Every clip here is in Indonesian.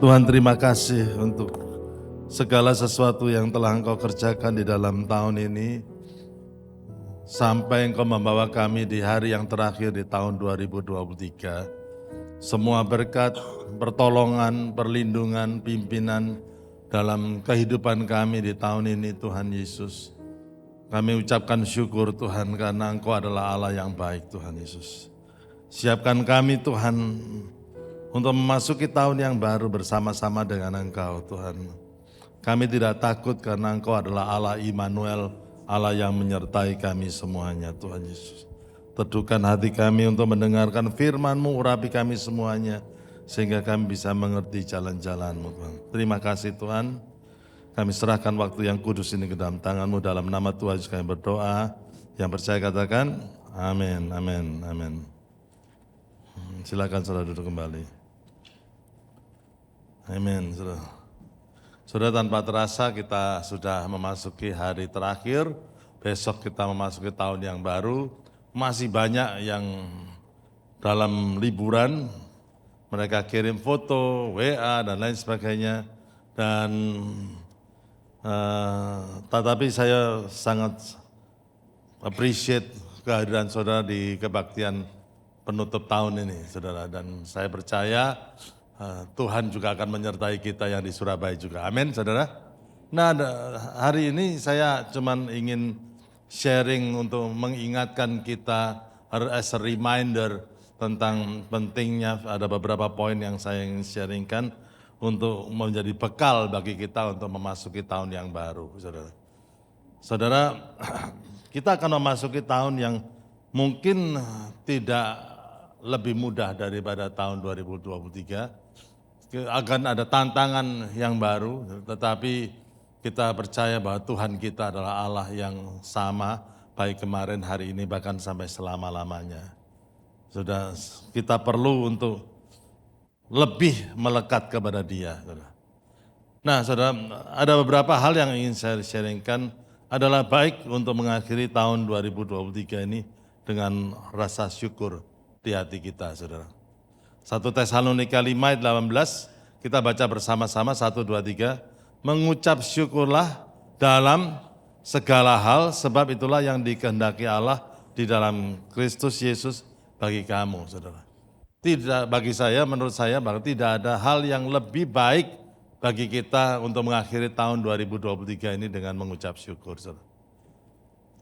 Tuhan, terima kasih untuk segala sesuatu yang telah Engkau kerjakan di dalam tahun ini, sampai Engkau membawa kami di hari yang terakhir di tahun 2023. Semua berkat, pertolongan, perlindungan, pimpinan dalam kehidupan kami di tahun ini, Tuhan Yesus. Kami ucapkan syukur Tuhan karena Engkau adalah Allah yang baik, Tuhan Yesus. Siapkan kami Tuhan untuk memasuki tahun yang baru bersama-sama dengan Engkau Tuhan. Kami tidak takut karena Engkau adalah Allah Immanuel, Allah yang menyertai kami semuanya Tuhan Yesus. Teduhkan hati kami untuk mendengarkan firman-Mu, urapi kami semuanya, sehingga kami bisa mengerti jalan-jalan-Mu Tuhan. Terima kasih Tuhan, kami serahkan waktu yang kudus ini ke dalam tangan-Mu, dalam nama Tuhan Yesus kami berdoa. Yang percaya katakan, amin, amin, amin. Silakan saudara duduk kembali. Amin. Sudah tanpa terasa kita sudah memasuki hari terakhir, besok kita memasuki tahun yang baru. Masih banyak yang dalam liburan, mereka kirim foto, WA dan lain sebagainya. Dan tetapi saya sangat appreciate kehadiran saudara di kebaktian penutup tahun ini, saudara. Dan saya percaya Tuhan juga akan menyertai kita yang di Surabaya juga. Amin, saudara. Nah, hari ini saya cuman ingin sharing untuk mengingatkan kita as a reminder tentang pentingnya, ada beberapa poin yang saya ingin sharingkan untuk menjadi bekal bagi kita untuk memasuki tahun yang baru, saudara. Saudara, kita akan memasuki tahun yang mungkin tidak lebih mudah daripada tahun 2023. Akan ada tantangan yang baru, tetapi kita percaya bahwa Tuhan kita adalah Allah yang sama, baik kemarin, hari ini, bahkan sampai selama-lamanya. Sudah kita perlu untuk lebih melekat kepada Dia. Nah, saudara, ada beberapa hal yang ingin saya sharingkan adalah baik untuk mengakhiri tahun 2023 ini dengan rasa syukur di hati kita, saudara. 1 Tesalonika 5 ayat 18, kita baca bersama-sama 1, 2, 3. Mengucap syukurlah dalam segala hal, sebab itulah yang dikehendaki Allah di dalam Kristus Yesus bagi kamu, saudara. Tidak, bagi saya, menurut saya, bahwa tidak ada hal yang lebih baik bagi kita untuk mengakhiri tahun 2023 ini dengan mengucap syukur, saudara.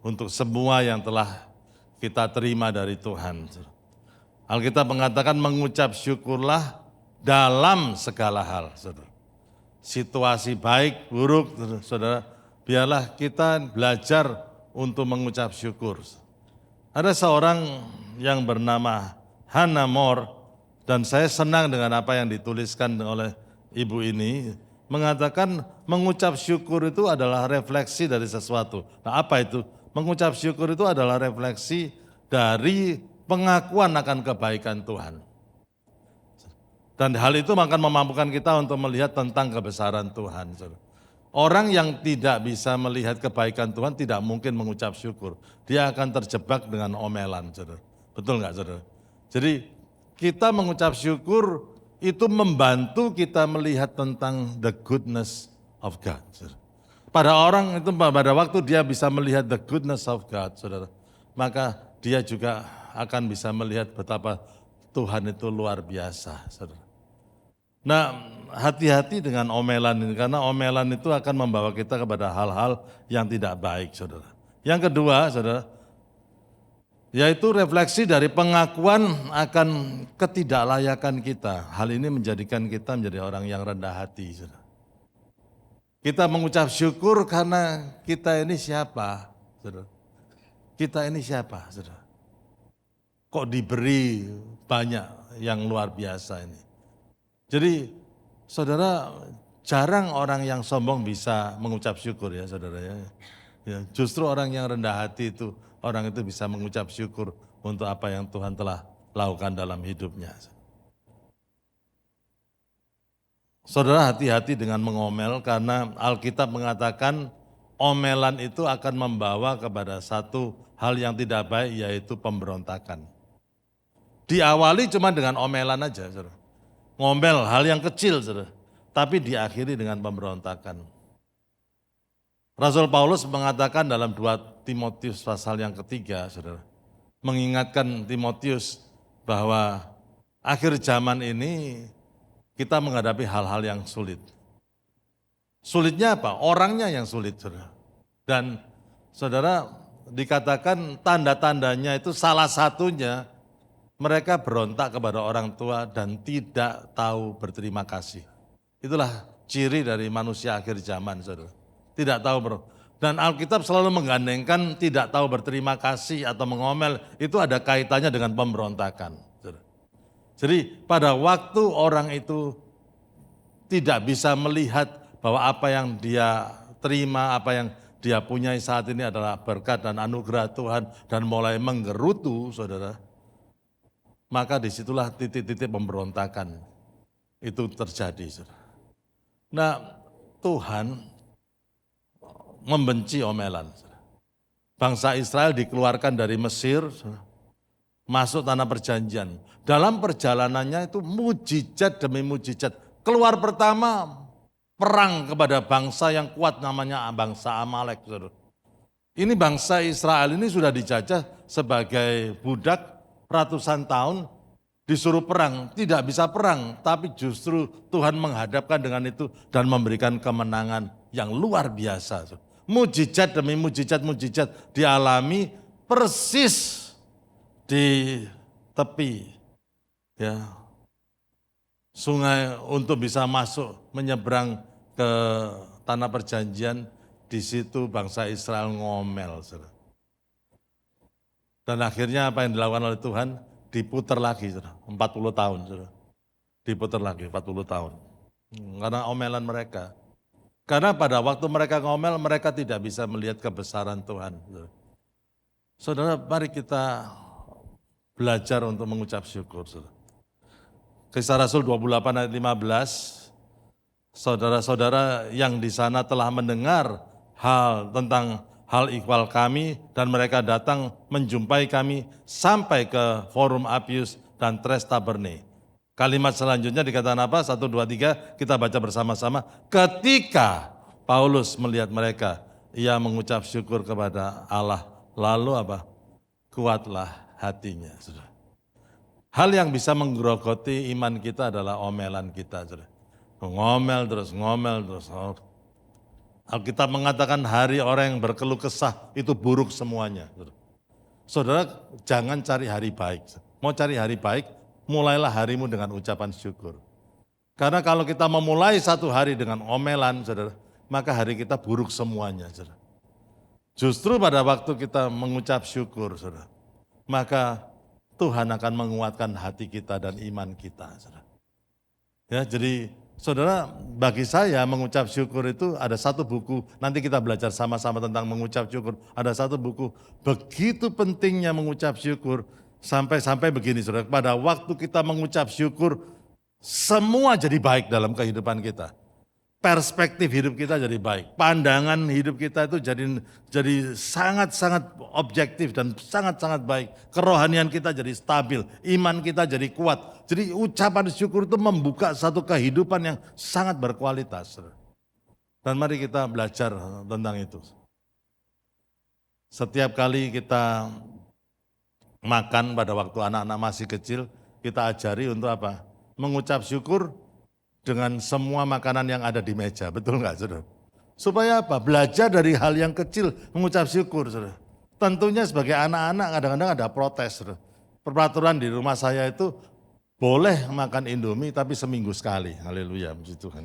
Untuk semua yang telah kita terima dari Tuhan, saudara. Alkitab mengatakan mengucap syukurlah dalam segala hal, saudara. Situasi baik, buruk, saudara, biarlah kita belajar untuk mengucap syukur. Ada seorang yang bernama Hannah More, dan saya senang dengan apa yang dituliskan oleh ibu ini, mengatakan mengucap syukur itu adalah refleksi dari sesuatu. Nah, apa itu? Mengucap syukur itu adalah refleksi dari pengakuan akan kebaikan Tuhan. Dan hal itu akan memampukan kita untuk melihat tentang kebesaran Tuhan. Orang yang tidak bisa melihat kebaikan Tuhan tidak mungkin mengucap syukur. Dia akan terjebak dengan omelan, saudara. Betul nggak, saudara? Jadi kita mengucap syukur itu membantu kita melihat tentang the goodness of God, saudara. Pada orang itu, pada waktu dia bisa melihat the goodness of God, saudara, maka dia juga akan bisa melihat betapa Tuhan itu luar biasa, saudara. Nah, hati-hati dengan omelan ini, karena omelan itu akan membawa kita kepada hal-hal yang tidak baik, saudara. Yang kedua, saudara, yaitu refleksi dari pengakuan akan ketidaklayakan kita. Hal ini menjadikan kita menjadi orang yang rendah hati, saudara. Kita mengucap syukur karena kita ini siapa, saudara? Kita ini siapa, saudara? Kok diberi banyak yang luar biasa ini. Jadi saudara, jarang orang yang sombong bisa mengucap syukur ya saudara ya. Justru orang yang rendah hati itu, orang itu bisa mengucap syukur untuk apa yang Tuhan telah lakukan dalam hidupnya. Saudara, hati-hati dengan mengomel karena Alkitab mengatakan omelan itu akan membawa kepada satu hal yang tidak baik, yaitu pemberontakan. Diawali cuma dengan omelan aja, saudara. Ngomel hal yang kecil, saudara. tapi diakhiri dengan pemberontakan. Rasul Paulus mengatakan dalam 2 Timotius pasal yang ketiga, saudara, mengingatkan Timotius bahwa akhir zaman ini kita menghadapi hal-hal yang sulit. Sulitnya apa? Orangnya yang sulit, saudara. Dan saudara, dikatakan tanda-tandanya itu salah satunya mereka berontak kepada orang tua dan tidak tahu berterima kasih. Itulah ciri dari manusia akhir zaman, saudara. Tidak tahu dan Alkitab selalu menggandengkan tidak tahu berterima kasih atau mengomel, itu ada kaitannya dengan pemberontakan. Saudara. Jadi pada waktu orang itu tidak bisa melihat bahwa apa yang dia terima, apa yang dia punyai saat ini adalah berkat dan anugerah Tuhan dan mulai menggerutu, saudara, maka disitulah titik-titik pemberontakan itu terjadi. Saudara. Nah, Tuhan membenci omelan. Bangsa Israel dikeluarkan dari Mesir, masuk tanah perjanjian. Dalam perjalanannya itu mujizat demi mujizat. Keluar pertama, perang kepada bangsa yang kuat namanya bangsa Amalek. Ini bangsa Israel ini sudah dijajah sebagai budak ratusan tahun, disuruh perang, tidak bisa perang, tapi justru Tuhan menghadapkan dengan itu dan memberikan kemenangan yang luar biasa. Mujizat demi mujizat dialami persis di tepi ya sungai untuk bisa masuk menyeberang ke tanah perjanjian. Di situ bangsa Israel ngomel. Dan akhirnya apa yang dilakukan oleh Tuhan? Diputar lagi, 40 tahun. Diputar lagi 40 tahun. Karena omelan mereka. Karena pada waktu mereka ngomel, mereka tidak bisa melihat kebesaran Tuhan. Saudara, mari kita belajar untuk mengucap syukur. Kisah Rasul 28 ayat 15, saudara-saudara yang di sana telah mendengar tentang hal ikhwal kami dan mereka datang menjumpai kami sampai ke Forum Appius dan Tres Taberne. Kalimat selanjutnya dikatakan apa? 1, 2, 3, kita baca bersama-sama. Ketika Paulus melihat mereka, ia mengucap syukur kepada Allah. Lalu apa? Kuatlah hatinya. Hal yang bisa menggerogoti iman kita adalah omelan kita. Ngomel terus. Alkitab mengatakan hari orang yang berkeluh kesah itu buruk semuanya. Saudara, jangan cari hari baik. Mau cari hari baik, mulailah harimu dengan ucapan syukur. Karena kalau kita memulai satu hari dengan omelan, saudara, maka hari kita buruk semuanya. Saudara. Justru pada waktu kita mengucap syukur, saudara, maka Tuhan akan menguatkan hati kita dan iman kita. Saudara. Ya, jadi saudara, bagi saya mengucap syukur itu ada satu buku, nanti kita belajar sama-sama tentang mengucap syukur. Ada satu buku, begitu pentingnya mengucap syukur, sampai begini saudara, pada waktu kita mengucap syukur, semua jadi baik dalam kehidupan kita. Perspektif hidup kita jadi baik, pandangan hidup kita itu jadi sangat-sangat objektif dan sangat-sangat baik. Kerohanian kita jadi stabil, iman kita jadi kuat. Jadi ucapan syukur itu membuka satu kehidupan yang sangat berkualitas. Dan mari kita belajar tentang itu. Setiap kali kita makan pada waktu anak-anak masih kecil, kita ajari untuk apa? Mengucap syukur dengan semua makanan yang ada di meja, betul nggak saudara? Supaya apa? Belajar dari hal yang kecil, mengucap syukur saudara. Tentunya sebagai anak-anak kadang-kadang ada protes saudara. Peraturan di rumah saya itu boleh makan Indomie tapi seminggu sekali, haleluya, puji Tuhan.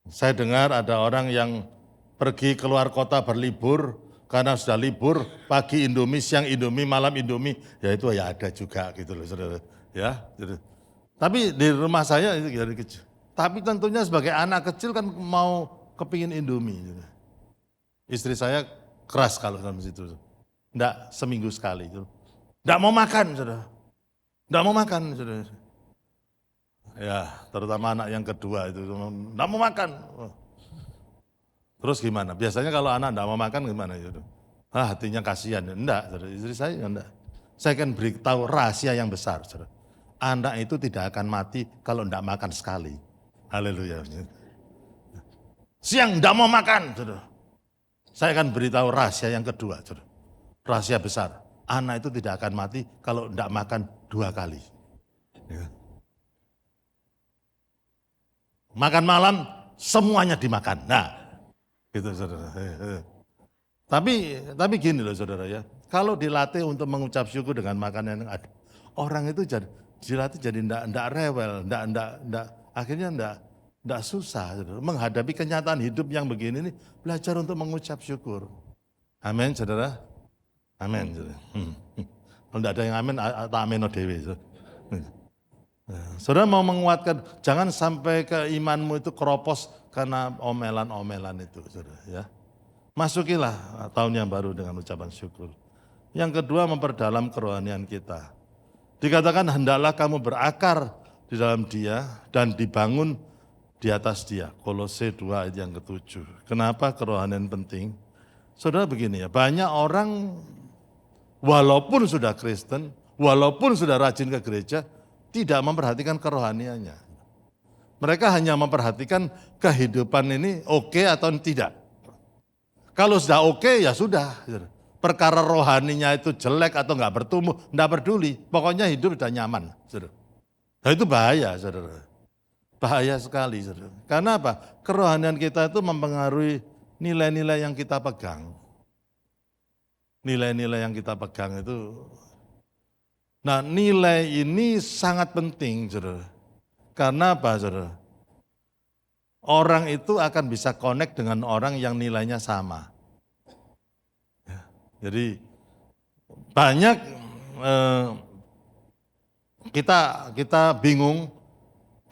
Saya dengar ada orang yang pergi keluar kota berlibur, karena sudah libur, pagi Indomie, siang Indomie, malam Indomie, ya itu ya ada juga gitu loh saudara. Ya, gitu. Tapi di rumah saya itu dari kecil. Tapi tentunya sebagai anak kecil kan mau kepingin Indomie. Istri saya keras kalau dalam situ. Enggak, seminggu sekali. Enggak mau makan, saudara. Enggak mau makan, saudara. Ya, terutama anak yang kedua itu. Enggak mau makan. Terus gimana? Biasanya kalau anak enggak mau makan gimana? Hatinya kasihan. Enggak, saudara. Istri saya enggak. Saya akan beritahu rahasia yang besar, saudara. Anak itu tidak akan mati kalau tidak makan sekali. Haleluya. Siang tidak mau makan. Saudara. Saya akan beritahu rahasia yang kedua. Saudara. Rahasia besar. Anak itu tidak akan mati kalau tidak makan 2 kali. Ya. Makan malam semuanya dimakan. Nah, gitu saudara. Tapi gini loh saudara ya. Kalau dilatih untuk mengucap syukur dengan makanan yang ada, orang itu dilatih jadi enggak rewel, akhirnya enggak susah. Saudara. Menghadapi kenyataan hidup yang begini nih, belajar untuk mengucap syukur. Amin saudara. Amin. Kalau enggak ada yang amin, tak amin dewe. Saudara mau menguatkan, jangan sampai keimanmu itu keropos karena omelan-omelan itu. Saudara, ya. Masukilah tahun yang baru dengan ucapan syukur. Yang kedua, memperdalam kerohanian kita. Dikatakan hendaklah kamu berakar di dalam Dia dan dibangun di atas Dia. Kolose 2 ayat yang ke-7. Kenapa kerohanian penting? Saudara begini ya, banyak orang walaupun sudah Kristen, walaupun sudah rajin ke gereja, tidak memperhatikan kerohaniannya. Mereka hanya memperhatikan kehidupan ini oke atau tidak. Kalau sudah oke ya sudah. Perkara rohaninya itu jelek atau enggak bertumbuh, enggak peduli. Pokoknya hidup sudah nyaman. Nah itu bahaya, saudara. Bahaya sekali, saudara. Karena apa? Kerohanian kita itu mempengaruhi nilai-nilai yang kita pegang. Nilai-nilai yang kita pegang itu. Nah nilai ini sangat penting, saudara. Karena apa, saudara? Orang itu akan bisa connect dengan orang yang nilainya sama. Ya, jadi banyak kita bingung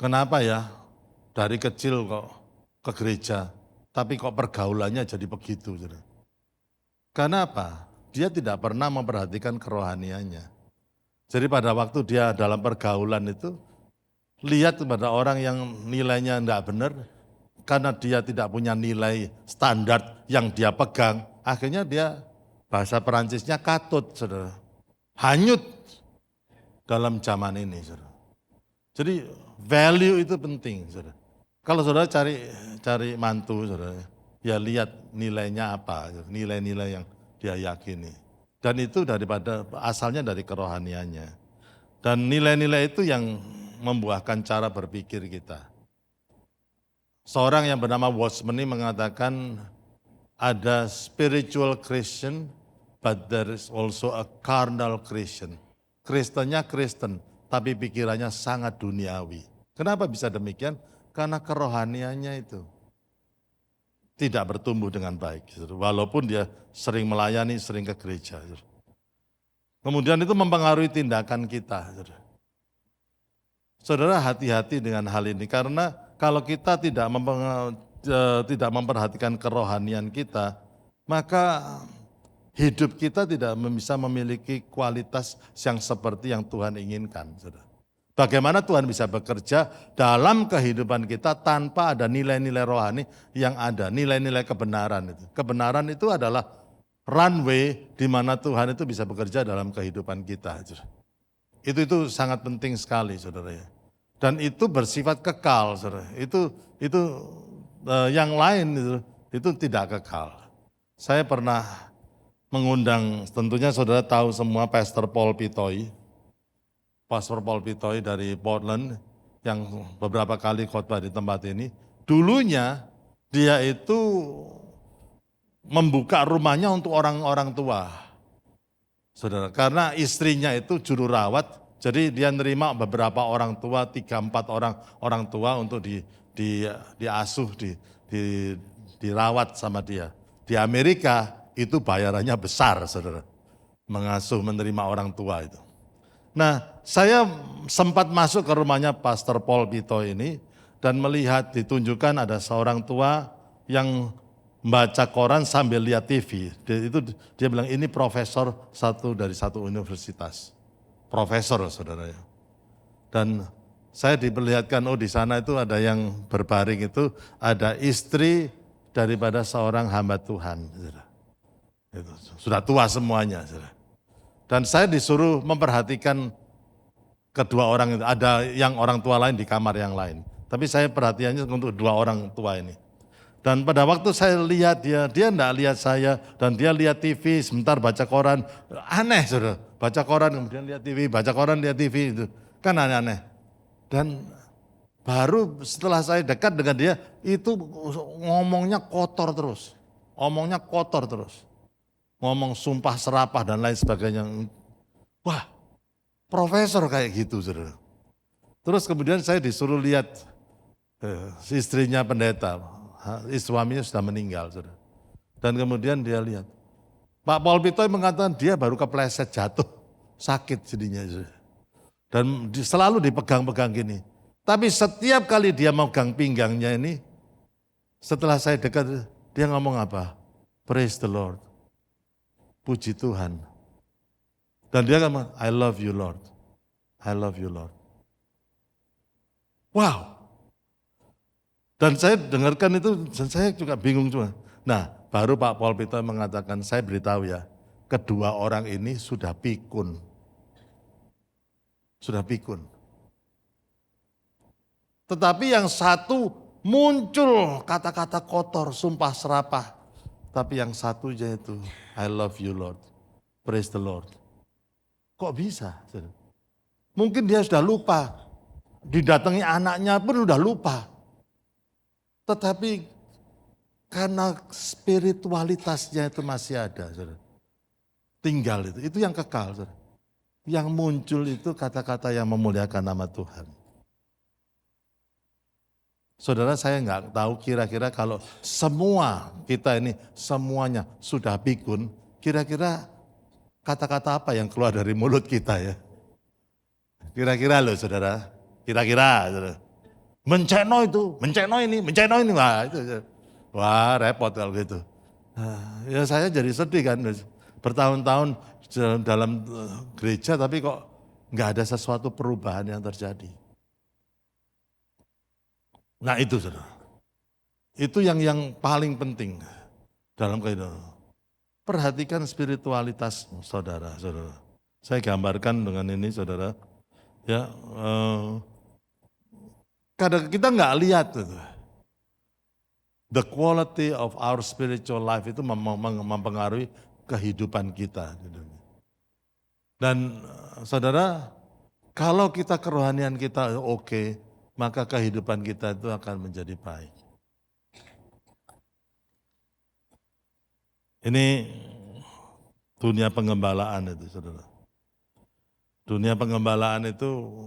kenapa ya dari kecil kok ke gereja, tapi kok pergaulannya jadi begitu. Saudara. Karena apa? Dia tidak pernah memperhatikan kerohaniannya. Jadi pada waktu dia dalam pergaulan itu, lihat kepada orang yang nilainya tidak benar, karena dia tidak punya nilai standar yang dia pegang, akhirnya dia, bahasa Perancisnya katut, saudara. Hanyut dalam zaman ini, saudara. Jadi value itu penting, saudara. Kalau saudara cari mantu, saudara, ya lihat nilainya apa, nilai-nilai yang dia yakini. Dan itu asalnya dari kerohaniannya. Dan nilai-nilai itu yang membuahkan cara berpikir kita. Seorang yang bernama Watchman mengatakan ada spiritual Christian, but there is also a carnal Christian. Kristennya Kristen, tapi pikirannya sangat duniawi. Kenapa bisa demikian? Karena kerohaniannya itu tidak bertumbuh dengan baik. Walaupun dia sering melayani, sering ke gereja. Kemudian itu mempengaruhi tindakan kita. Saudara hati-hati dengan hal ini, karena kalau kita tidak memperhatikan kerohanian kita, maka hidup kita tidak bisa memiliki kualitas yang seperti yang Tuhan inginkan. Bagaimana Tuhan bisa bekerja dalam kehidupan kita tanpa ada nilai-nilai rohani yang ada, nilai-nilai kebenaran itu. Kebenaran itu adalah runway di mana Tuhan itu bisa bekerja dalam kehidupan kita. Itu sangat penting sekali, saudara ya. Dan itu bersifat kekal, saudara. Itu yang lain itu tidak kekal. Saya pernah mengundang, tentunya saudara tahu semua Pastor Paul Pitoy. Pastor Paul Pitoy dari Portland yang beberapa kali khotbah di tempat ini. Dulunya dia itu membuka rumahnya untuk orang-orang tua. Saudara, karena istrinya itu juru rawat, jadi dia nerima beberapa orang tua, 3-4 orang tua untuk diasuh, dirawat sama dia. Di Amerika itu bayarannya besar, saudara, mengasuh, menerima orang tua itu. Nah, saya sempat masuk ke rumahnya Pastor Paul Pitoy ini dan melihat ditunjukkan ada seorang tua yang membaca koran sambil lihat TV. Dia bilang ini profesor dari satu universitas. Profesor, saudara ya. Dan saya diperlihatkan, di sana itu ada yang berbaring itu, ada istri daripada seorang hamba Tuhan. Saudara. Itu, sudah tua semuanya. Saudara. Dan saya disuruh memperhatikan kedua orang itu, ada yang orang tua lain di kamar yang lain. Tapi saya perhatiannya untuk dua orang tua ini. Dan pada waktu saya lihat dia enggak lihat saya, dan dia lihat TV, sebentar baca koran. Aneh saudara, baca koran kemudian lihat TV, baca koran lihat TV, itu kan aneh-aneh. Dan baru setelah saya dekat dengan dia, itu ngomongnya kotor terus. Ngomongnya kotor terus. Ngomong sumpah serapah dan lain sebagainya. Wah, profesor kayak gitu saudara. Terus kemudian saya disuruh lihat istrinya pendeta, suaminya sudah meninggal saudara. Dan kemudian dia lihat, Pak Paul Pitoy mengatakan dia baru kepleset jatuh, sakit jadinya. Dan selalu dipegang-pegang gini. Tapi setiap kali dia megang pinggangnya ini, setelah saya dekat, dia ngomong apa? Praise the Lord. Puji Tuhan. Dan dia ngomong, I love you Lord. I love you Lord. Wow. Dan saya dengarkan itu, dan saya juga bingung juga. Nah, baru Pak Paul Pitoy mengatakan, saya beritahu ya, kedua orang ini sudah pikun. Sudah pikun. Tetapi yang satu muncul kata-kata kotor, sumpah serapah. Tapi yang satu yaitu, I love you Lord, praise the Lord. Kok bisa? Mungkin dia sudah lupa, didatangi anaknya pun sudah lupa. Tetapi karena spiritualitasnya itu masih ada, saudara. Tinggal itu yang kekal. Saudara. Yang muncul itu kata-kata yang memuliakan nama Tuhan. Saudara, saya nggak tahu kira-kira kalau semua kita ini semuanya sudah pikun, kira-kira kata-kata apa yang keluar dari mulut kita ya? Kira-kira loh saudara, kira-kira saudara. Menceno itu, menceno ini, wah itu, wah repot kalau gitu. Nah, ya saya jadi sedih kan, bertahun-tahun dalam gereja tapi kok nggak ada sesuatu perubahan yang terjadi. Nah itu saudara, itu yang paling penting dalam kehidupan. Perhatikan spiritualitas saudara. Saya gambarkan dengan ini saudara, ya kadang kita nggak lihat itu. The quality of our spiritual life itu mempengaruhi kehidupan kita. Dan saudara, kalau kita kerohanian kita oke, maka kehidupan kita itu akan menjadi baik. Ini dunia pengembalaan itu saudara. Dunia pengembalaan itu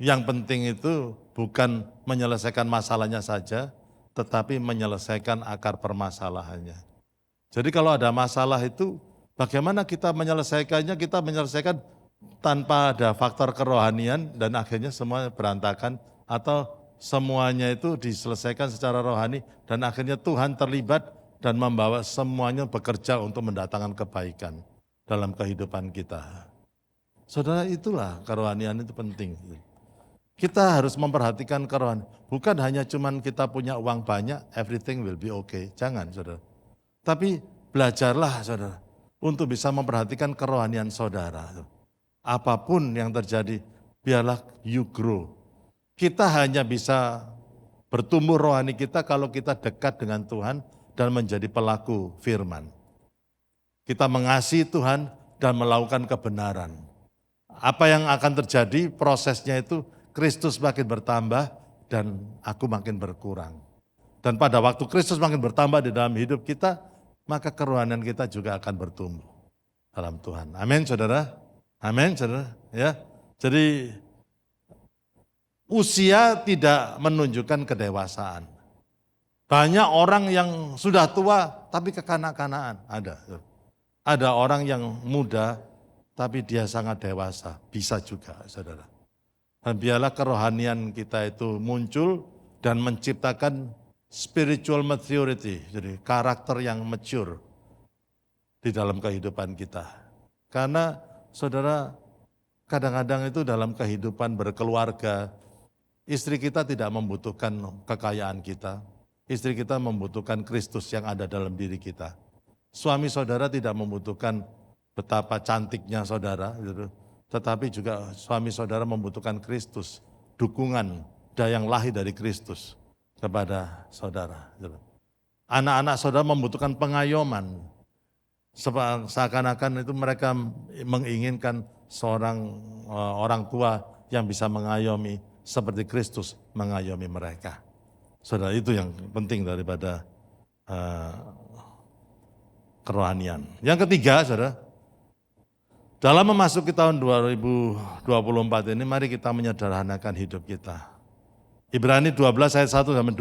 yang penting itu bukan menyelesaikan masalahnya saja, tetapi menyelesaikan akar permasalahannya. Jadi kalau ada masalah itu, bagaimana kita menyelesaikannya, kita menyelesaikan tanpa ada faktor kerohanian dan akhirnya semua berantakan, atau semuanya itu diselesaikan secara rohani dan akhirnya Tuhan terlibat dan membawa semuanya bekerja untuk mendatangkan kebaikan dalam kehidupan kita. Saudara, itulah kerohanian itu penting. Kita harus memperhatikan kerohanian. Bukan hanya cuman kita punya uang banyak, everything will be okay. Jangan saudara. Tapi belajarlah saudara, untuk bisa memperhatikan kerohanian saudara. Apapun yang terjadi, biarlah you grow. Kita hanya bisa bertumbuh rohani kita kalau kita dekat dengan Tuhan dan menjadi pelaku firman. Kita mengasihi Tuhan dan melakukan kebenaran. Apa yang akan terjadi, prosesnya itu Kristus makin bertambah dan aku makin berkurang. Dan pada waktu Kristus makin bertambah di dalam hidup kita, maka kerohanian kita juga akan bertumbuh dalam Tuhan. Amin saudara. Amin saudara. Ya. Jadi usia tidak menunjukkan kedewasaan. Banyak orang yang sudah tua tapi kekanak-kanaan, ada. Ada orang yang muda tapi dia sangat dewasa, bisa juga saudara. Dan biarlah kerohanian kita itu muncul dan menciptakan spiritual maturity, jadi karakter yang mature di dalam kehidupan kita. Karena saudara, kadang-kadang itu dalam kehidupan berkeluarga, istri kita tidak membutuhkan kekayaan kita, istri kita membutuhkan Kristus yang ada dalam diri kita. Suami saudara tidak membutuhkan betapa cantiknya saudara, gitu. Tetapi juga suami saudara membutuhkan Kristus, dukungan ada yang lahir dari Kristus kepada saudara. Anak-anak saudara membutuhkan pengayoman. Seakan-akan itu mereka menginginkan seorang orang tua yang bisa mengayomi seperti Kristus mengayomi mereka. Saudara, itu yang penting daripada kerohanian. Yang ketiga, saudara, dalam memasuki tahun 2024 ini, mari kita menyederhanakan hidup kita. Ibrani 12 ayat 1-2,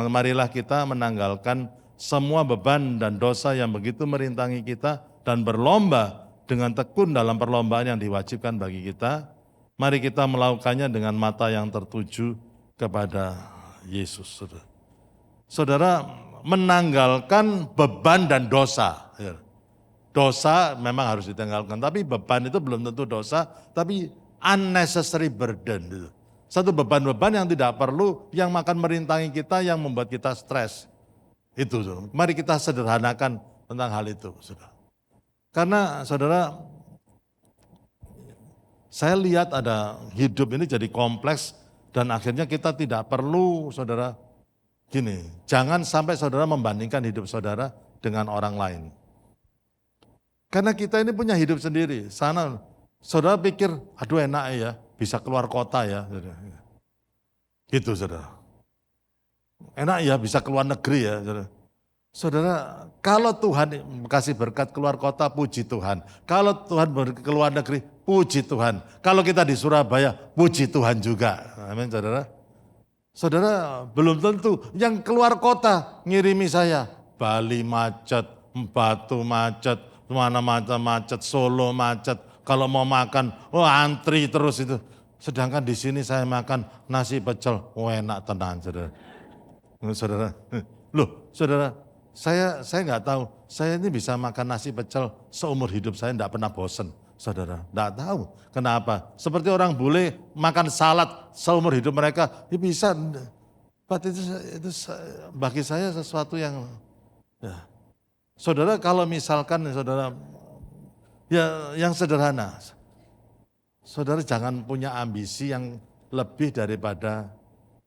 marilah kita menanggalkan semua beban dan dosa yang begitu merintangi kita dan berlomba dengan tekun dalam perlombaan yang diwajibkan bagi kita. Mari kita melakukannya dengan mata yang tertuju kepada Yesus. Saudara, menanggalkan beban dan dosa. Dosa memang harus ditanggalkan, tapi beban itu belum tentu dosa, tapi unnecessary burden. Satu beban-beban yang tidak perlu, yang makan merintangi kita, yang membuat kita stres. Itu, mari kita sederhanakan tentang hal itu, saudara. Karena saudara, saya lihat ada hidup ini jadi kompleks dan akhirnya kita tidak perlu, saudara, gini, jangan sampai saudara membandingkan hidup saudara dengan orang lain. Karena kita ini punya hidup sendiri. Sana, saudara pikir, aduh enak ya, bisa keluar kota ya. Gitu, saudara. Enak ya, bisa keluar negeri ya. Saudara, kalau Tuhan kasih berkat keluar kota, puji Tuhan. Kalau Tuhan keluar negeri, puji Tuhan. Kalau kita di Surabaya, puji Tuhan juga. Amin, saudara. Saudara, belum tentu yang keluar kota ngirimi saya. Bali macet, Batu macet, mana-mana macet, Solo macet. Kalau mau makan, antri terus itu. Sedangkan di sini saya makan nasi pecel, enak tenan, saudara. Saudara, loh saudara, saya nggak tahu, saya ini bisa makan nasi pecel seumur hidup saya enggak pernah bosan, saudara. Enggak tahu kenapa. Seperti orang bule makan salad seumur hidup mereka, ya bisa. Itu bagi saya sesuatu yang, ya. Saudara, kalau misalkan saudara, ya yang sederhana, saudara jangan punya ambisi yang lebih daripada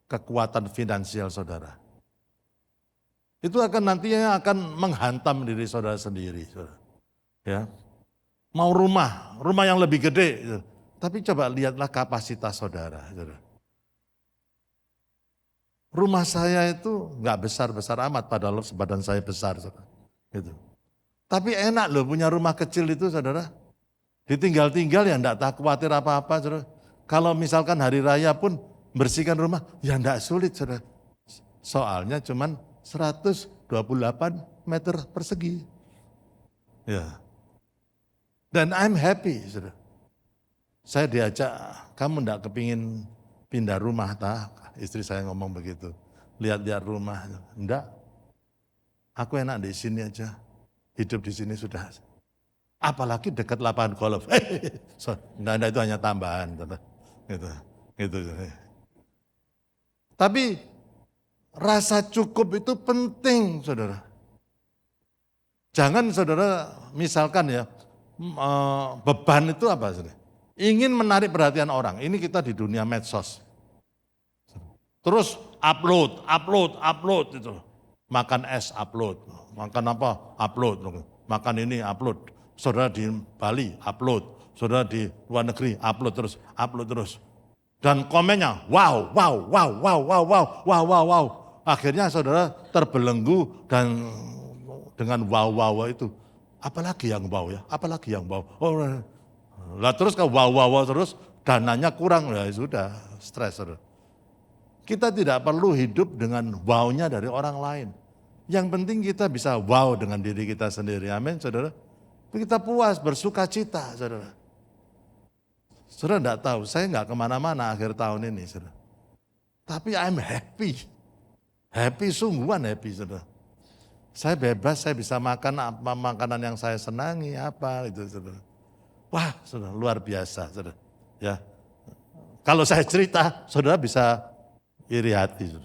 kekuatan finansial saudara. Itu akan nantinya akan menghantam diri saudara sendiri. Saudara. Ya. Mau rumah yang lebih gede. Tapi coba lihatlah kapasitas saudara. Saudara. Rumah saya itu enggak besar-besar amat, padahal badan saya besar. Saudara. Gitu. Tapi enak loh punya rumah kecil itu saudara. Ditinggal-tinggal ya enggak tak khawatir apa-apa. Saudara. Kalau misalkan hari raya pun bersihkan rumah, ya enggak sulit saudara. Soalnya cuman 128 meter persegi. Ya. Dan I'm happy. Saudara. Saya diajak, kamu enggak kepingin pindah rumah, tak? Istri saya ngomong begitu. Lihat-lihat rumah. Enggak. Aku enak di sini aja. Hidup di sini sudah. Apalagi dekat lapangan golf. Enggak, itu hanya tambahan. Gitu. Tapi rasa cukup itu penting, saudara. Jangan saudara, misalkan ya, beban itu apa? Saudara? Ingin menarik perhatian orang. Ini kita di dunia medsos. Terus upload itu. Makan es upload, makan apa upload, makan ini upload. Saudara di Bali upload, saudara di luar negeri upload terus. Dan komennya wow. Akhirnya saudara terbelenggu dan dengan wow itu. Apalagi yang wow. Lah terus kalau wow terus dananya kurang, ya sudah stres. Saudara. Kita tidak perlu hidup dengan wow-nya dari orang lain. Yang penting kita bisa wow dengan diri kita sendiri. Amin, saudara. Kita puas, bersuka cita, saudara. Saudara enggak tahu, saya enggak kemana-mana akhir tahun ini, saudara. Tapi I'm happy. Happy, sungguhan happy, saudara. Saya bebas, saya bisa makan apa makanan yang saya senangi, apa itu, saudara. Wah, saudara, luar biasa, saudara. Ya. Kalau saya cerita, saudara bisa iri hati.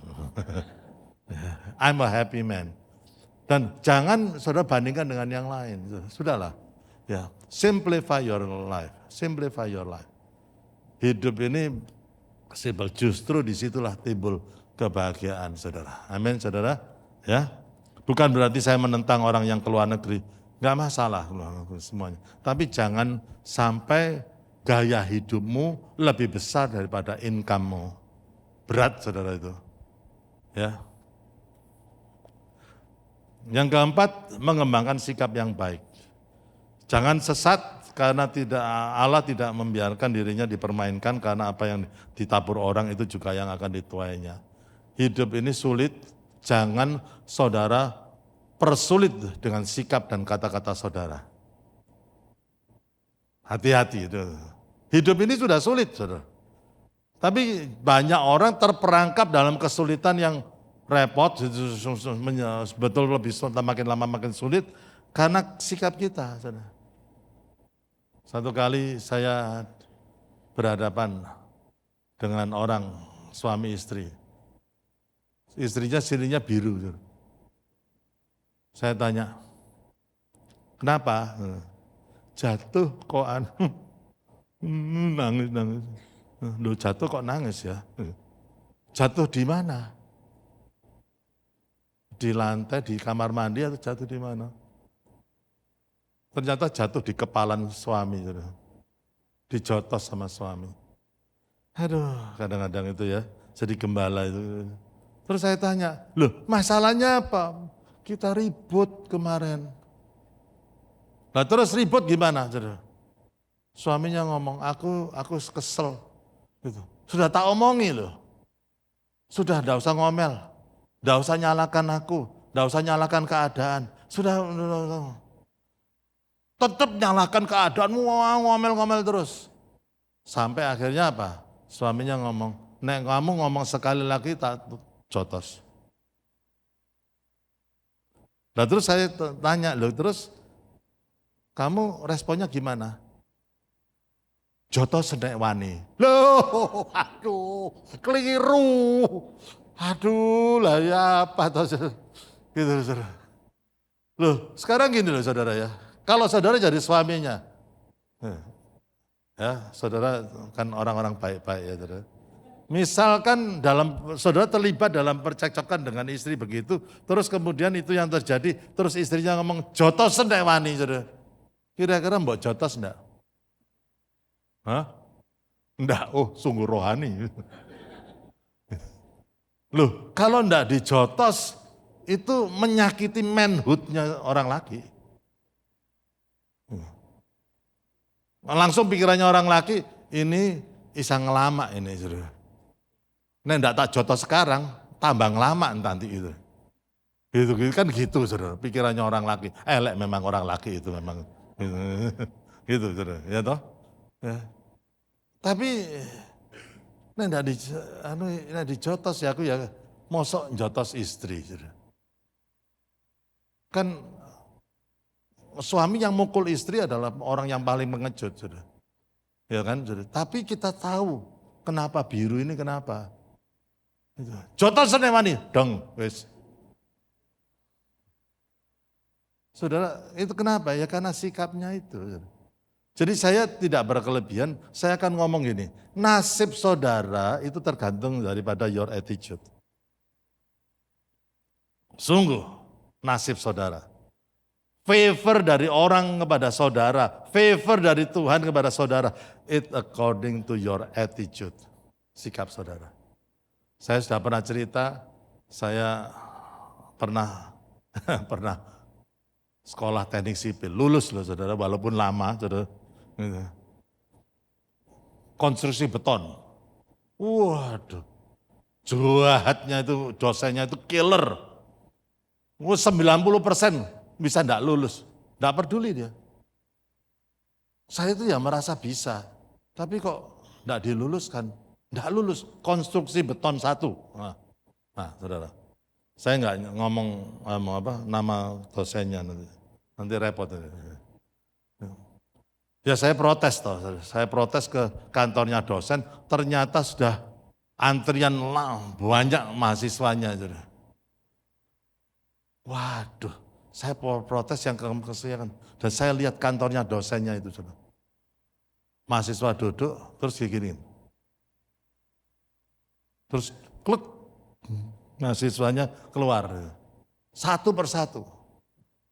I'm a happy man. Dan jangan saudara bandingkan dengan yang lain. Sudahlah. Ya, simplify your life. Hidup ini Simple, justru disitulah timbul kebahagiaan saudara. Amin saudara. Ya, bukan berarti saya menentang orang yang keluar negeri. Enggak masalah semuanya. Tapi jangan sampai gaya hidupmu lebih besar daripada income-mu. Berat saudara itu. Ya. Yang keempat, mengembangkan sikap yang baik. Jangan sesat karena Allah tidak membiarkan dirinya dipermainkan karena apa yang ditabur orang itu juga yang akan dituainya. Hidup ini sulit, jangan saudara persulit dengan sikap dan kata-kata saudara. Hati-hati itu. Hidup ini sudah sulit, saudara. Tapi banyak orang terperangkap dalam kesulitan yang repot, betul lebih makin lama makin sulit karena sikap kita, saudara. Satu kali saya berhadapan dengan orang suami istri. Istrinya sirinya biru. Saudara. Saya tanya, kenapa? Jatuh kok nangis. Loh jatuh kok nangis ya? Jatuh di mana? Di lantai, di kamar mandi atau jatuh di mana? Ternyata jatuh di kepalan suami. Saudara. Dijotos sama suami. Aduh, kadang-kadang itu ya, jadi gembala itu. Terus saya tanya, loh masalahnya apa? Kita ribut kemarin. Nah terus ribut gimana? Saudara? Suaminya ngomong, aku kesel. Gitu. Sudah tak omongi loh. Sudah enggak usah ngomel. Enggak usah nyalakan aku. Enggak usah nyalakan keadaan. Sudah tetap nyalakan keadaan, ngomel-ngomel terus. Sampai akhirnya apa? Suaminya ngomong, nek kamu ngomong sekali lagi tak jotos. Nah terus saya tanya, loh terus kamu responnya gimana? Jotos senek wani. Loh, aduh, keliru. Aduh, lah ya apa toh. Gitu, saudara. Loh, sekarang gini loh saudara ya. Kalau saudara jadi suaminya, ya saudara kan orang-orang baik-baik ya saudara. Misalkan saudara terlibat dalam percekcokan dengan istri begitu, terus kemudian itu yang terjadi, terus istrinya ngomong jotos senek wani saudara. Kira-kira mbok jotos enggak? Hah? Enggak, oh sungguh rohani. Loh, kalau enggak dijotos, itu menyakiti manhood-nya orang laki. Langsung pikirannya orang laki, ini isa ngelama ini. Nah enggak tak jotos sekarang, tambah lama nanti itu. Gitu kan gitu saudara, pikirannya orang laki. Elek memang orang laki itu memang. Gitu saudara, ya toh. Ya. Tapi nek dijotos ya aku ya mosok jotos istri. Kan suami yang mukul istri adalah orang yang paling mengejut. Ya kan? Tapi kita tahu kenapa biru ini kenapa. Jotos senemani, dong wis. Saudara, itu kenapa? Ya karena sikapnya itu. Jadi saya tidak berkelebihan, saya akan ngomong gini, nasib saudara itu tergantung daripada your attitude. Sungguh, nasib saudara. Favor dari orang kepada saudara, favor dari Tuhan kepada saudara, it according to your attitude, sikap saudara. Saya sudah pernah cerita, saya pernah sekolah teknik sipil, lulus loh saudara, walaupun lama saudara. Konstruksi beton. Waduh, jahatnya itu, dosennya itu killer. 90% bisa enggak lulus, enggak peduli dia. Saya itu ya merasa bisa, tapi kok enggak diluluskan, enggak lulus. Konstruksi beton 1. Nah saudara, saya enggak ngomong nama dosennya nanti repot. Ya saya protes saya protes ke kantornya dosen, ternyata sudah antrian banyak mahasiswanya. Waduh, saya protes yang kesian dan saya lihat kantornya dosennya itu. Mahasiswa duduk, terus gini, Terus klek, mahasiswanya keluar. Satu persatu.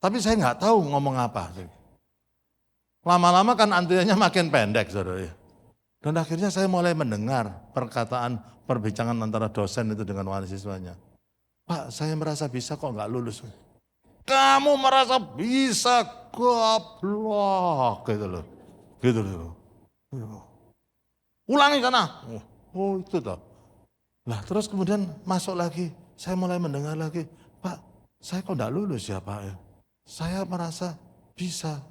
Tapi saya nggak tahu ngomong apa. Lama-lama kan antriannya makin pendek, saudara. Dan akhirnya saya mulai mendengar perkataan perbincangan antara dosen itu dengan mahasiswanya. Pak, saya merasa bisa kok nggak lulus. Kamu merasa bisa, goblok, gitu loh. Gitu loh. Ulangi sana. Oh itu toh. Lah terus kemudian masuk lagi, saya mulai mendengar lagi, Pak, saya kok enggak lulus ya Pak? Saya merasa bisa.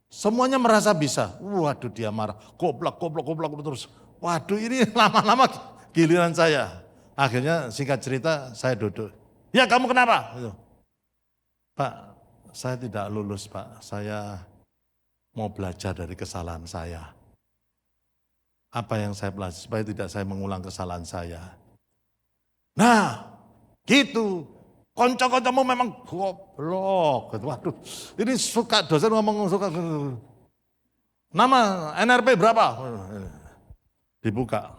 Semuanya merasa bisa. Waduh dia marah, goblok terus. Waduh ini lama-lama giliran saya. Akhirnya singkat cerita saya duduk. Ya kamu kenapa? Pak, saya tidak lulus Pak, saya mau belajar dari kesalahan saya. Apa yang saya pelajari supaya tidak saya mengulang kesalahan saya. Nah, gitu. Konco-koncomu memang goblok. Waduh, ini suka dosen ngomong suka. Nama NRP berapa? Dibuka.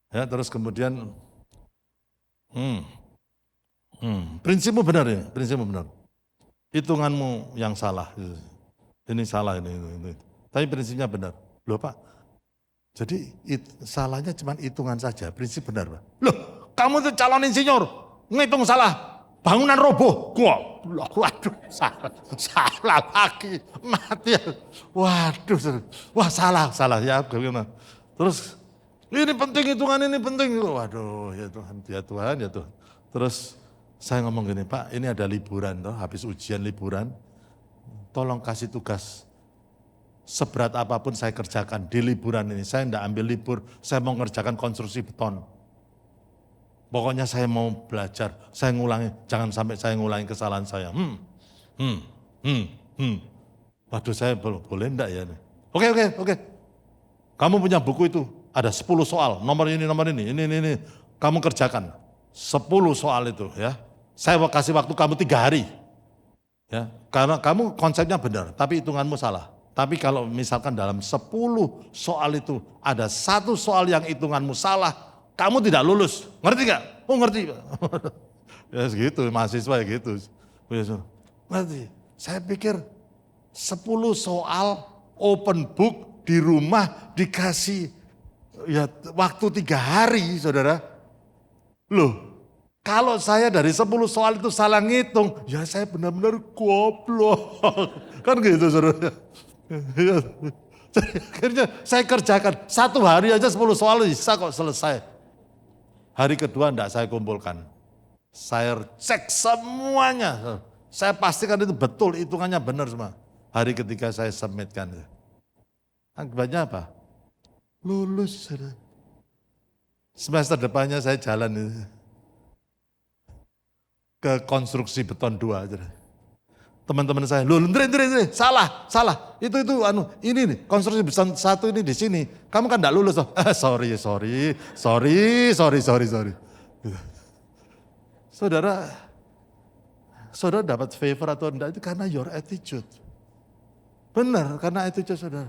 Ya, terus kemudian, prinsipmu benar ya, prinsipmu benar. Hitunganmu yang salah. Ini salah ini. Tapi prinsipnya benar. Loh Pak, jadi salahnya cuma hitungan saja, prinsip benar Pak. Loh, kamu itu calon insinyur, ngitung salah, bangunan roboh. Waduh, salah lagi, mati. Waduh, wah salah ya bagaimana. Terus, ini penting hitungan ini penting. Waduh, ya Tuhan. Terus saya ngomong gini, Pak ini ada liburan toh, habis ujian liburan, tolong kasih tugas. Seberat apapun saya kerjakan di liburan ini, saya tidak ambil libur, saya mau mengerjakan konstruksi beton. Pokoknya saya mau belajar, saya ngulangi, jangan sampai saya ngulangi kesalahan saya. Waduh saya boleh enggak ya? Oke. Kamu punya buku itu, ada 10 soal, nomor ini, ini. Kamu kerjakan 10 soal itu ya. Saya kasih waktu kamu 3 hari. Ya, karena kamu konsepnya benar, tapi hitunganmu salah. Tapi kalau misalkan dalam 10 soal itu ada 1 soal yang hitunganmu salah, kamu tidak lulus. Ngerti gak? Oh ngerti. Ya segitu, mahasiswa ya gitu. Ngerti. Saya pikir 10 soal open book di rumah dikasih ya waktu 3 hari saudara. Loh, kalau saya dari 10 soal itu salah ngitung, ya saya benar-benar goblok. Kan gitu saudara. Akhirnya saya kerjakan 1 hari aja 10 soal bisa kok selesai. Hari kedua enggak saya kumpulkan. Saya cek semuanya. Saya pastikan itu betul, hitungannya benar semua. Hari ketiga saya submitkan. Akibatnya apa? Lulus. Semester depannya saya jalan ke konstruksi beton 2. Teman-teman saya, Ndre, salah. Ini nih, konstruksi besar 1 ini di sini. Kamu kan enggak lulus toh. Sorry. Saudara dapat favor atau enggak itu karena your attitude. Benar, karena attitude saudara.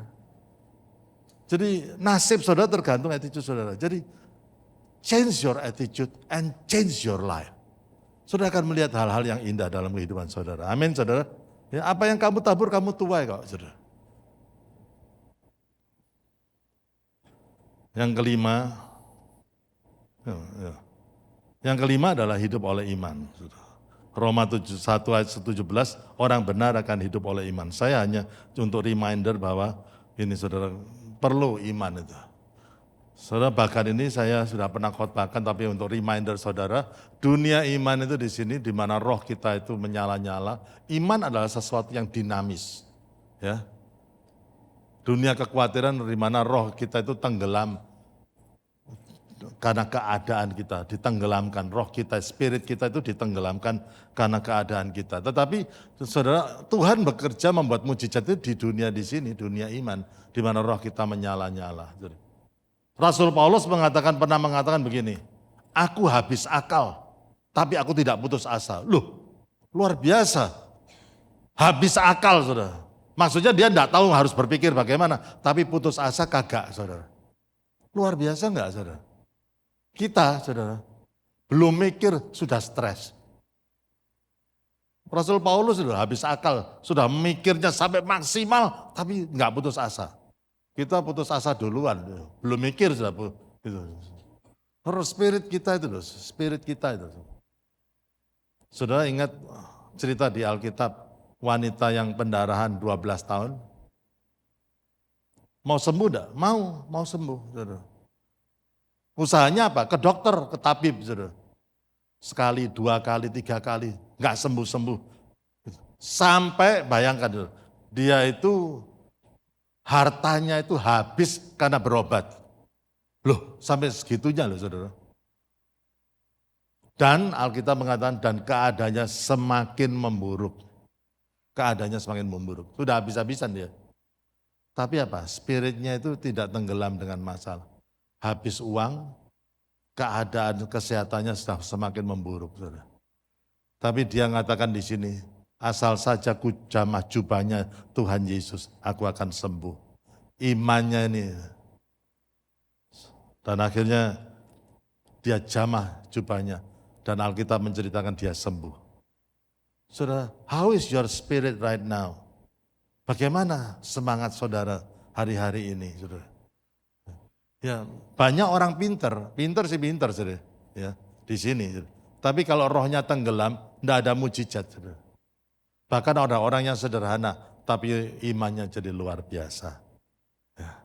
Jadi nasib saudara tergantung attitude saudara. Jadi change your attitude and change your life. Saudara akan melihat hal-hal yang indah dalam kehidupan saudara. Amin saudara. Ya, apa yang kamu tabur kamu tuai kok saudara. Yang kelima adalah hidup oleh iman. Roma 1 ayat 17, orang benar akan hidup oleh iman. Saya hanya untuk reminder bahwa ini saudara perlu iman itu. Saudara bahkan ini saya sudah pernah khotbahkan, tapi untuk reminder saudara, dunia iman itu di sini di mana roh kita itu menyala-nyala. Iman adalah sesuatu yang dinamis, ya. Dunia kekhawatiran di mana roh kita itu tenggelam karena keadaan kita, ditenggelamkan. Roh kita, spirit kita itu ditenggelamkan karena keadaan kita. Tetapi saudara, Tuhan bekerja membuat mujizat itu di dunia di sini, dunia iman, di mana roh kita menyala-nyala. Rasul Paulus pernah mengatakan begini, aku habis akal, tapi aku tidak putus asa. Loh, luar biasa. Habis akal, saudara. Maksudnya dia tidak tahu harus berpikir bagaimana, tapi putus asa kagak, saudara. Luar biasa enggak, saudara? Kita, saudara, belum mikir sudah stres. Rasul Paulus sudah habis akal, sudah mikirnya sampai maksimal, tapi nggak putus asa. Kita putus asa duluan, belum mikir sudah. Gitu. Harus spirit kita itu, spirit kita itu. Saudara ingat cerita di Alkitab, wanita yang pendarahan 12 tahun? Mau sembuh enggak? Mau sembuh. Saudara. Usahanya apa? Ke dokter, ke tabib. Saudara. Sekali, 2 kali, 3 kali, enggak sembuh-sembuh. Sampai bayangkan, dia itu hartanya itu habis karena berobat. Loh, sampai segitunya loh saudara. Dan Alkitab mengatakan, dan keadaannya semakin memburuk. Keadaannya semakin memburuk. Sudah habis-habisan dia. Tapi apa? Spiritnya itu tidak tenggelam dengan masalah. Habis uang, keadaan kesehatannya sudah semakin memburuk. Saudara. Tapi dia mengatakan di sini, asal saja ku jamah jubahnya Tuhan Yesus, aku akan sembuh. Imannya ini. Dan akhirnya dia jamah jubahnya. Dan Alkitab menceritakan dia sembuh. Saudara, how is your spirit right now? Bagaimana semangat saudara hari-hari ini, saudara? Ya, banyak orang pinter sih pinter, saudara. Ya, di sini. Saudara. Tapi kalau rohnya tenggelam, tidak ada mujizat, saudara. Bahkan orang-orang yang sederhana, tapi imannya jadi luar biasa. Ya.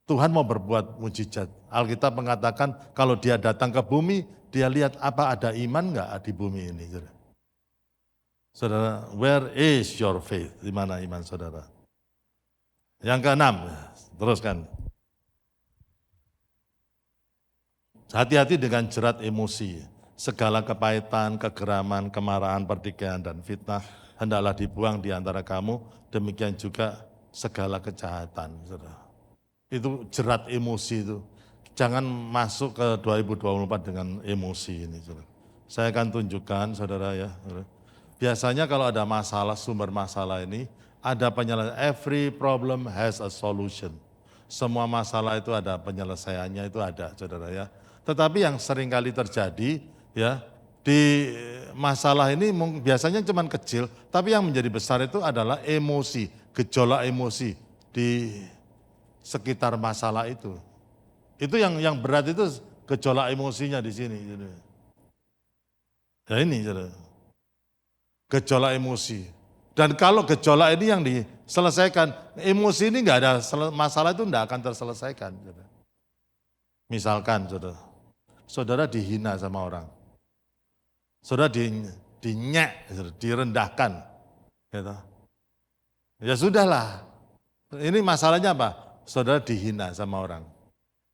Tuhan mau berbuat mujizat. Alkitab mengatakan kalau dia datang ke bumi, dia lihat apa ada iman enggak di bumi ini. Saudara, where is your faith? Di mana iman saudara? Yang keenam, teruskan. Hati-hati dengan jerat emosi. Segala kepahitan, kegeraman, kemarahan, pertikaian, dan fitnah hendaklah dibuang di antara kamu. Demikian juga segala kejahatan. Saudara. Itu jerat emosi itu. Jangan masuk ke 2024 dengan emosi ini. Saudara. Saya akan tunjukkan saudara ya. Biasanya kalau ada masalah, sumber masalah ini, ada penyelesaian. Every problem has a solution. Semua masalah itu ada penyelesaiannya, itu ada saudara ya. Tetapi yang sering kali terjadi ya, di masalah ini biasanya cuma kecil, tapi yang menjadi besar itu adalah emosi, gejolak emosi di sekitar masalah itu. Itu yang berat itu gejolak emosinya di sini. Ya ini, gejolak emosi. Dan kalau gejolak ini yang diselesaikan, emosi ini enggak ada masalah itu enggak akan terselesaikan. Misalkan, saudara dihina sama orang, saudara dinyek, direndahkan, gitu. Ya sudahlah. Ini masalahnya apa? Saudara dihina sama orang.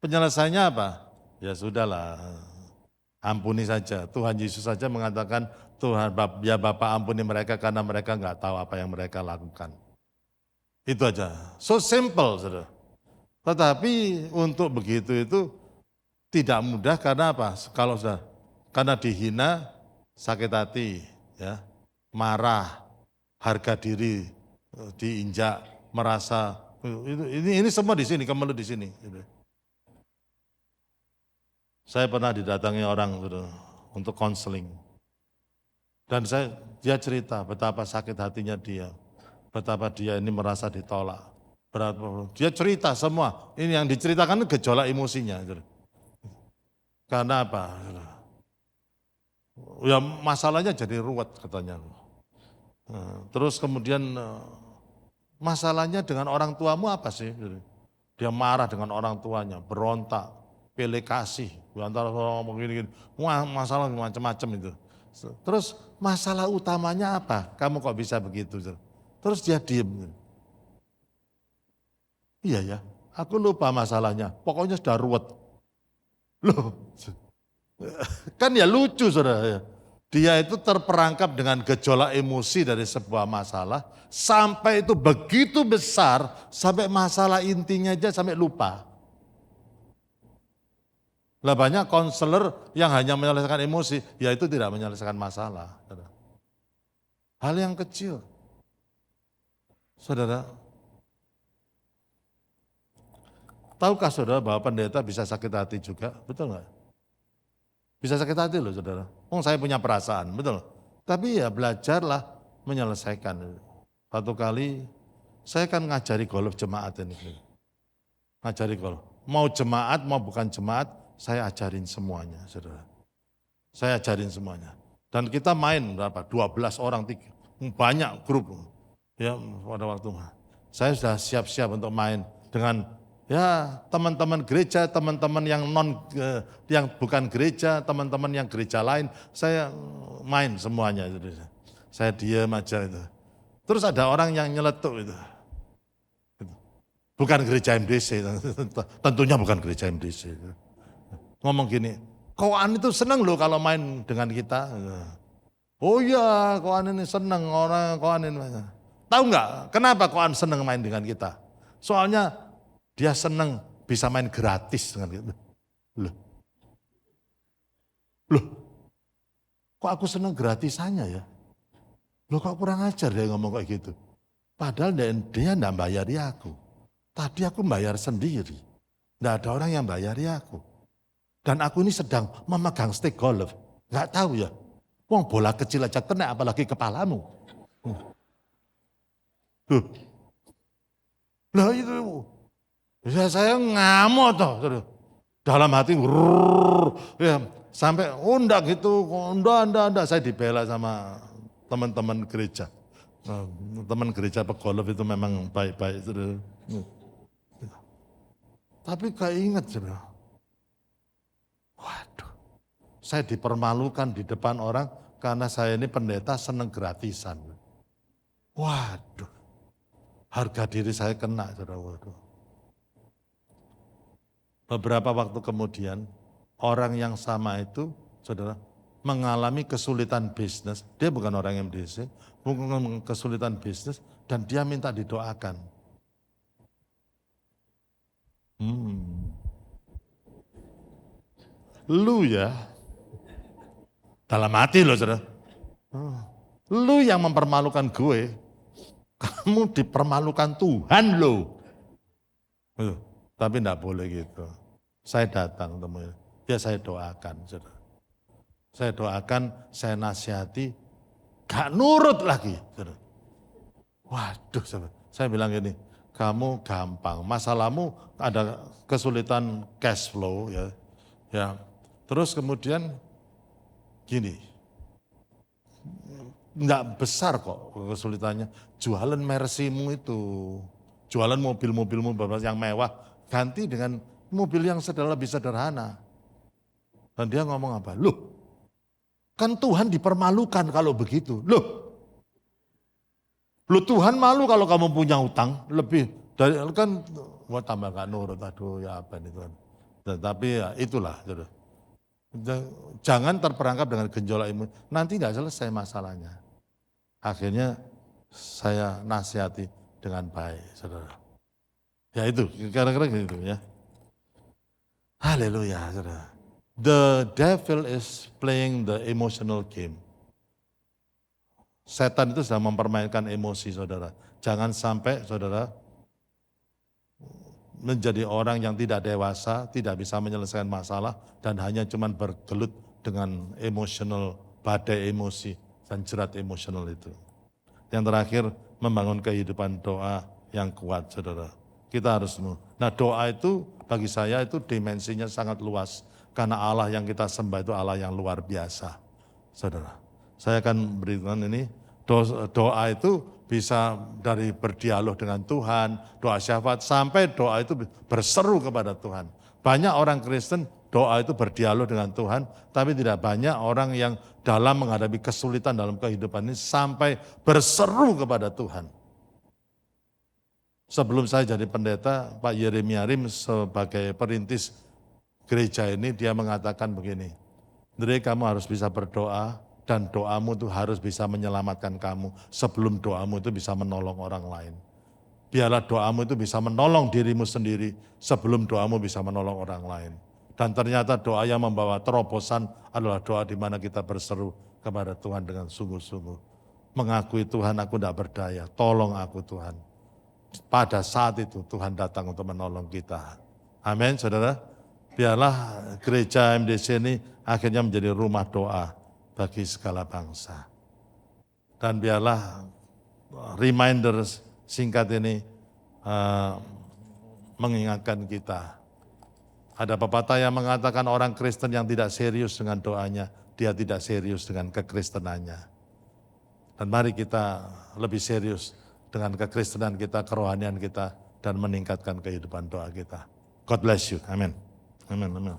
Penyelesaiannya apa? Ya sudahlah, ampuni saja. Tuhan Yesus saja mengatakan, Tuhan ya Bapak ampuni mereka karena mereka enggak tahu apa yang mereka lakukan. Itu aja. So simple, saudara. Tetapi untuk begitu itu tidak mudah karena apa? Kalau sudah karena dihina, sakit hati, ya, marah, harga diri diinjak, merasa ini semua di sini, kemelut di sini. Saya pernah didatangi orang untuk konseling. Dan dia cerita betapa sakit hatinya dia, betapa dia ini merasa ditolak. Dia cerita semua, ini yang diceritakan gejolak emosinya. Karena apa? Ya masalahnya jadi ruwet katanya. Terus kemudian masalahnya dengan orang tuamu apa sih? Dia marah dengan orang tuanya, berontak, pilih kasih, antara ngomong gini-gini, masalah macam-macam itu. Terus masalah utamanya apa? Kamu kok bisa begitu? Terus dia diem. Iya ya, aku lupa masalahnya, pokoknya sudah ruwet. Loh, kan ya lucu saudara. Dia itu terperangkap dengan gejolak emosi dari sebuah masalah, sampai itu begitu besar, sampai masalah intinya aja sampai lupa. Lah banyak konselor yang hanya menyelesaikan emosi, yaitu tidak menyelesaikan masalah. Hal yang kecil. Saudara, tahukah saudara bahwa pendeta bisa sakit hati juga? Betul nggak? Bisa sakit hati loh saudara. Saya punya perasaan, betul. Tapi ya belajarlah menyelesaikan. Satu kali saya kan ngajari golf jemaat ini. Ngajari golf. Mau jemaat, mau bukan jemaat, saya ajarin semuanya saudara. Saya ajarin semuanya. Dan kita main berapa? 12 orang, banyak grup. Ya pada waktu saya sudah siap-siap untuk main dengan ya teman-teman gereja, teman-teman yang bukan gereja, teman-teman yang gereja lain, saya main semuanya. Saya diam aja itu. Terus ada orang yang nyeletuk itu. Bukan gereja MDC, tentunya bukan gereja MDC. Ngomong gini, Koan itu senang loh kalau main dengan kita. Oh iya, Koan ini senang, orang Koan ini. Tahu nggak kenapa Koan senang main dengan kita? Soalnya dia senang bisa main gratis dengan kita. Loh, kok aku senang gratisannya ya? Loh kok kurang ajar dia ngomong kayak gitu. Padahal dia enggak bayari aku. Tadi aku bayar sendiri. Enggak ada orang yang bayari aku. Dan aku ini sedang memegang stick golf. Enggak tahu ya. Wong bola kecil aja kena apalagi kepalamu. Lah itu. Ya saya ngamuk toh. Dalam hati ya, sampai enggak gitu, enggak saya dibela sama teman-teman gereja. Teman gereja pegolf itu memang baik-baik. Tapi gak ingat saudara. Waduh, saya dipermalukan di depan orang karena saya ini pendeta seneng gratisan. Waduh, harga diri saya kena saudara. Waduh. Beberapa waktu kemudian orang yang sama itu saudara mengalami kesulitan bisnis. Dia bukan orang MDC, bukan kesulitan bisnis dan dia minta didoakan. Lu ya, dalam hati loh saudara. Lu yang mempermalukan gue, kamu dipermalukan Tuhan loh. Tapi enggak boleh gitu. Saya datang temunya, ya saya doakan saudara. Saya doakan, saya nasihati, gak nurut lagi. Saudara. Waduh saudara, saya bilang gini, kamu gampang, masalahmu ada kesulitan cash flow ya. Terus kemudian gini, enggak besar kok kesulitannya, jualan Mercy-mu itu, jualan mobil-mobilmu yang mewah, ganti dengan mobil yang lebih sederhana. Dan dia ngomong apa? Loh, kan Tuhan dipermalukan kalau begitu. Loh Tuhan malu kalau kamu punya utang lebih dari kan, wah tambah gak nurut, aduh ya apa ini Tuhan. Tapi ya itulah, jangan terperangkap dengan gejolak imun, nanti gak selesai masalahnya. Akhirnya saya nasihati dengan baik, saudara. Ya itu, kira-kira gitu ya. Haleluya, saudara. The devil is playing the emotional game. Setan itu sedang mempermainkan emosi saudara. Jangan sampai saudara menjadi orang yang tidak dewasa, tidak bisa menyelesaikan masalah, dan hanya cuma bergelut dengan emosional, badai emosi, dan jerat emosional itu. Yang terakhir, membangun kehidupan doa yang kuat saudara. Kita harus, nah doa itu bagi saya itu dimensinya sangat luas. Karena Allah yang kita sembah itu Allah yang luar biasa, saudara. Saya akan berikan ini, doa itu bisa dari berdialog dengan Tuhan, doa syafaat, sampai doa itu berseru kepada Tuhan. Banyak orang Kristen doa itu berdialog dengan Tuhan, tapi tidak banyak orang yang dalam menghadapi kesulitan dalam kehidupan ini sampai berseru kepada Tuhan. Sebelum saya jadi pendeta, Pak Yeremia Rim sebagai perintis gereja ini, dia mengatakan begini, Dre kamu harus bisa berdoa dan doamu itu harus bisa menyelamatkan kamu sebelum doamu itu bisa menolong orang lain. Biarlah doamu itu bisa menolong dirimu sendiri sebelum doamu bisa menolong orang lain. Dan ternyata doa yang membawa terobosan adalah doa di mana kita berseru kepada Tuhan dengan sungguh-sungguh. Mengakui Tuhan aku tidak berdaya, tolong aku Tuhan. Pada saat itu Tuhan datang untuk menolong kita. Amin saudara. Biarlah gereja MDC ini akhirnya menjadi rumah doa bagi segala bangsa. Dan biarlah reminder singkat ini mengingatkan kita. Ada pepatah yang mengatakan orang Kristen yang tidak serius dengan doanya, dia tidak serius dengan kekristenannya. Dan mari kita lebih serius dengan kekristenan kita, kerohanian kita, dan meningkatkan kehidupan doa kita. God bless you. Amin. Amin. Amin.